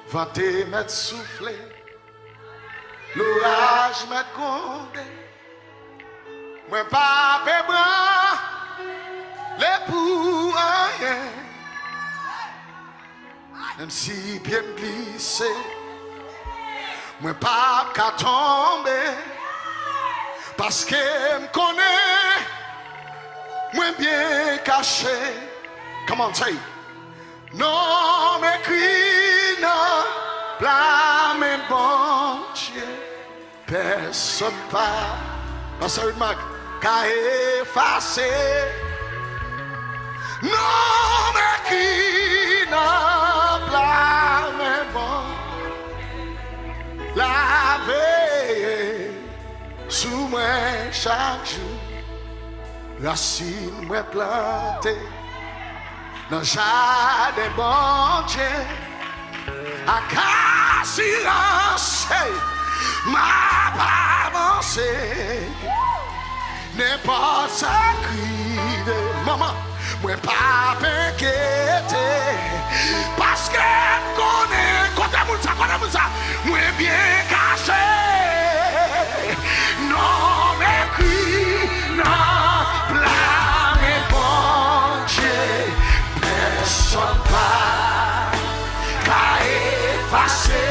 Vanté m'être soufflé, l'orage m'être condé. Moi pas bébran, les pour rien. Même si bien glissé, moi pas qu'à tomber. Parce que me connaît, moi bien caché. Comment say? Non m'écrit, non blâme bon Dieu. Personne pas, parce que Mac, qu'a effacé. Non m'écrit, non blâme bon. La veille sous moi chaque jour, racine moi plantée dans le jardin bon Dieu, à Cassirance, m'a pas avancé, n'importe ce cri de maman, moi pas inquiété, parce que connais ça, moi bien caché, non mépris, non blâme, bon Dieu, personne pas qu'à effacer.